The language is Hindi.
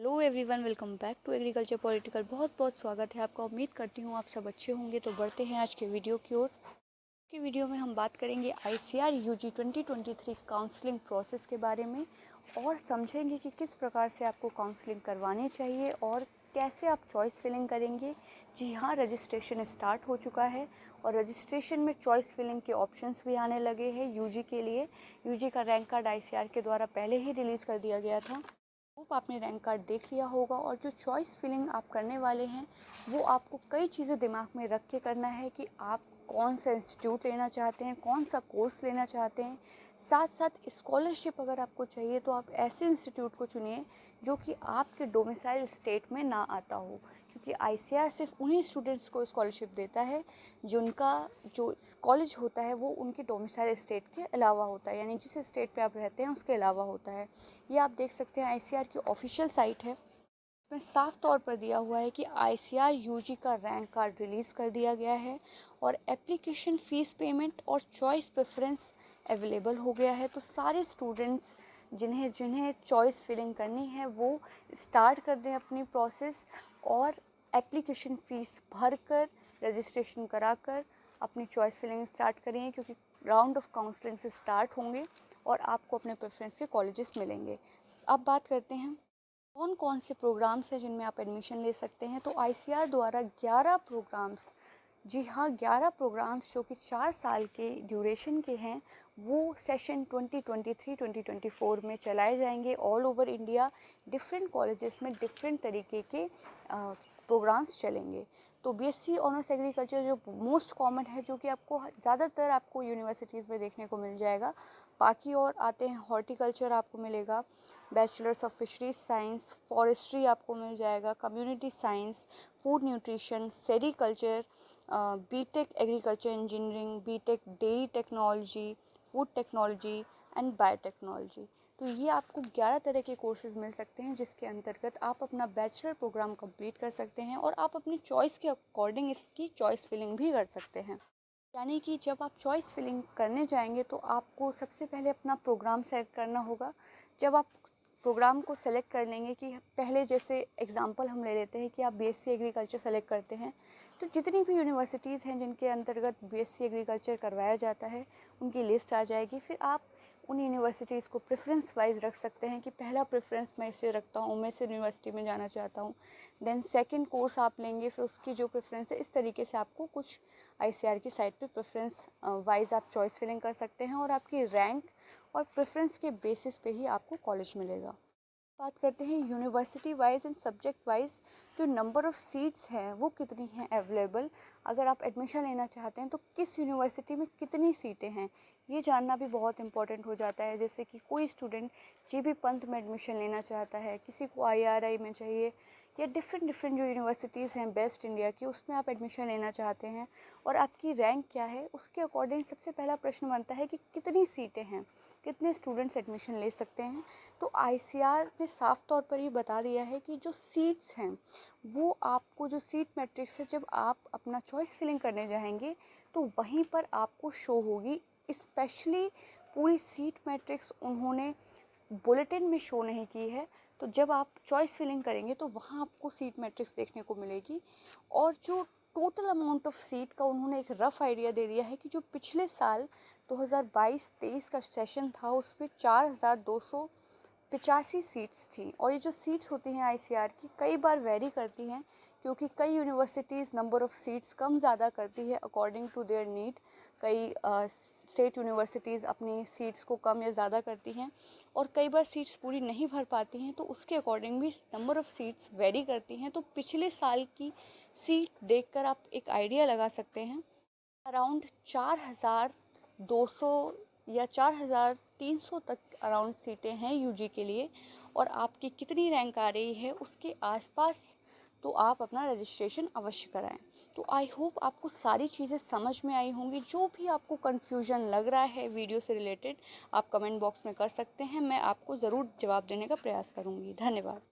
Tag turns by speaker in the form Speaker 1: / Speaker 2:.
Speaker 1: Hello everyone, welcome back to agriculture political. बहुत बहुत स्वागत है आपका। उम्मीद करती हूँ आप सब अच्छे होंगे। तो बढ़ते हैं आज के वीडियो की ओर। की वीडियो में हम बात करेंगे आईसीआर यूजी 2023 काउंसलिंग प्रोसेस के बारे में और समझेंगे कि किस प्रकार से आपको काउंसलिंग करवानी चाहिए और कैसे आप चॉइस फिलिंग करेंगे। जी हाँ, रजिस्ट्रेशन स्टार्ट हो चुका है और रजिस्ट्रेशन में चॉइस फिलिंग के ऑप्शंस भी आने लगे हैं यूजी के लिए। यूजी का रैंक कार्ड आईसीआर के द्वारा पहले ही रिलीज़ कर दिया गया था। होप आपने रैंक कार्ड देख लिया होगा और जो चॉइस फिलिंग आप करने वाले हैं वो आपको कई चीज़ें दिमाग में रख के करना है कि आप कौन सा इंस्टीट्यूट लेना चाहते हैं, कौन सा कोर्स लेना चाहते हैं। साथ साथ स्कॉलरशिप अगर आपको चाहिए तो आप ऐसे इंस्टीट्यूट को चुनिए जो कि आपके डोमिसाइल स्टेट में ना आता हो, क्योंकि आईसीआर सिर्फ उन्हीं स्टूडेंट्स को स्कॉलरशिप देता है जिनका जो कॉलेज होता है वो उनके डोमिसाइल स्टेट के अलावा होता है, यानी जिस स्टेट पे आप रहते हैं उसके अलावा होता है। ये आप देख सकते हैं आईसीआर की ऑफिशियल साइट है। इसमें साफ तौर पर दिया हुआ है कि आईसीआर यूजी का रैंक कार्ड रिलीज़ कर दिया गया है और एप्लीकेशन फ़ीस पेमेंट और चॉइस प्रेफरेंस अवेलेबल हो गया है। तो सारे स्टूडेंट्स जिन्हें जिन्हें चॉइस फिलिंग करनी है वो स्टार्ट कर दें अपनी प्रोसेस और एप्लीकेशन फ़ीस भर कर रजिस्ट्रेशन कराकर अपनी चॉइस फिलिंग स्टार्ट करें, क्योंकि राउंड ऑफ काउंसलिंग से स्टार्ट होंगे और आपको अपने प्रेफरेंस के कॉलेजेस मिलेंगे। अब बात करते हैं कौन कौन से प्रोग्राम्स हैं जिनमें आप एडमिशन ले सकते हैं। तो आईसीआर द्वारा 11 प्रोग्राम्स, जी हाँ 11 प्रोग्राम्स जो कि 4 साल के ड्यूरेशन के हैं, वो सेशन 2023-2024 में चलाए जाएंगे all over India. Different colleges में डिफरेंट तरीके के प्रोग्राम्स चलेंगे। तो बीएससी ऑनर्स एग्रीकल्चर जो मोस्ट कॉमन है, जो कि आपको ज़्यादातर आपको यूनिवर्सिटीज़ में देखने को मिल जाएगा। बाकी और आते हैं हॉर्टिकल्चर आपको मिलेगा, bachelors of fisheries science, forestry आपको मिल जाएगा, community science, food nutrition, sericulture, BTech agriculture engineering, BTech dairy technology, food technology and biotechnology. तो ये आपको 11 तरह के कोर्सेज मिल सकते हैं जिसके अंतर्गत आप अपना बैचलर प्रोग्राम कंप्लीट कर सकते हैं और आप अपनी चॉइस के अकॉर्डिंग इसकी चॉइस फिलिंग भी कर सकते हैं। यानी कि जब आप चॉइस फिलिंग करने जाएंगे तो आपको सबसे पहले अपना प्रोग्राम सेलेक्ट करना होगा। जब आप प्रोग्राम को सेलेक्ट कर लेंगे, कि पहले जैसे एग्जांपल हम ले लेते हैं कि आप बीएससी एग्रीकल्चर सेलेक्ट करते हैं, तो जितनी भी यूनिवर्सिटीज़ हैं जिनके अंतर्गत बीएससी एग्रीकल्चर करवाया जाता है उनकी लिस्ट आ जाएगी। फिर आप उन यूनिवर्सिटीज़ को प्रेफरेंस वाइज रख सकते हैं कि पहला प्रेफरेंस मैं इसे रखता हूँ, मैं इस यूनिवर्सिटी में जाना चाहता हूँ। देन सेकंड कोर्स आप लेंगे, फिर उसकी जो प्रेफरेंस है, इस तरीके से आपको कुछ आईसीआर की साइट पे प्रेफरेंस वाइज आप चॉइस फिलिंग कर सकते हैं और आपकी रैंक और प्रेफरेंस के बेसिस पे ही आपको कॉलेज मिलेगा। बात करते हैं university wise and subject wise, जो नंबर ऑफ़ सीट्स हैं वो कितनी हैं अवेलेबल। अगर आप एडमिशन लेना चाहते हैं तो किस यूनिवर्सिटी में कितनी सीटें हैं, ये जानना भी बहुत इंपॉर्टेंट हो जाता है। जैसे कि कोई स्टूडेंट जीबी पंत में एडमिशन लेना चाहता है, किसी को आईआरआई में चाहिए, या डिफरेंट डिफरेंट जो यूनिवर्सिटीज़ हैं बेस्ट इंडिया की, उसमें आप एडमिशन लेना चाहते हैं और आपकी रैंक क्या है, उसके अकॉर्डिंग सबसे पहला प्रश्न बनता है कि कितनी सीटें हैं, कितने स्टूडेंट्स एडमिशन ले सकते हैं। तो आईसीआर ने साफ तौर पर ये बता दिया है कि जो सीट्स हैं वो आपको, जो सीट मैट्रिक्स है, जब आप अपना चॉइस फिलिंग करने जाएंगे तो वहीं पर आपको शो होगी। स्पेशली पूरी सीट मैट्रिक्स उन्होंने बुलेटिन में शो नहीं की है, तो जब आप चॉइस फिलिंग करेंगे तो वहाँ आपको सीट मैट्रिक्स देखने को मिलेगी। और जो टोटल अमाउंट ऑफ सीट का उन्होंने एक रफ़ आइडिया दे दिया है कि जो पिछले साल 2022-23 का सेशन था उसमें 4285 सीट्स थी। और ये जो सीट्स होती हैं आईसीआर की कई बार वेरी करती हैं, क्योंकि कई यूनिवर्सिटीज़ नंबर ऑफ़ सीट्स कम ज़्यादा करती है अकॉर्डिंग टू देयर नीड। कई स्टेट यूनिवर्सिटीज़ अपनी सीट्स को कम या ज़्यादा करती हैं और कई बार सीट्स पूरी नहीं भर पाती हैं, तो उसके अकॉर्डिंग भी नंबर ऑफ़ सीट्स वेरी करती हैं। तो पिछले साल की सीट देखकर आप एक आइडिया लगा सकते हैं। अराउंड 4200 या 4300 तक अराउंड सीटें हैं यूजी के लिए, और आपकी कितनी रैंक आ रही है उसके आसपास तो आप अपना रजिस्ट्रेशन अवश्य कराएं। तो आई होप आपको सारी चीज़ें समझ में आई होंगी। जो भी आपको कन्फ्यूजन लग रहा है वीडियो से रिलेटेड, आप कमेंट बॉक्स में कर सकते हैं, मैं आपको ज़रूर जवाब देने का प्रयास करूँगी। धन्यवाद।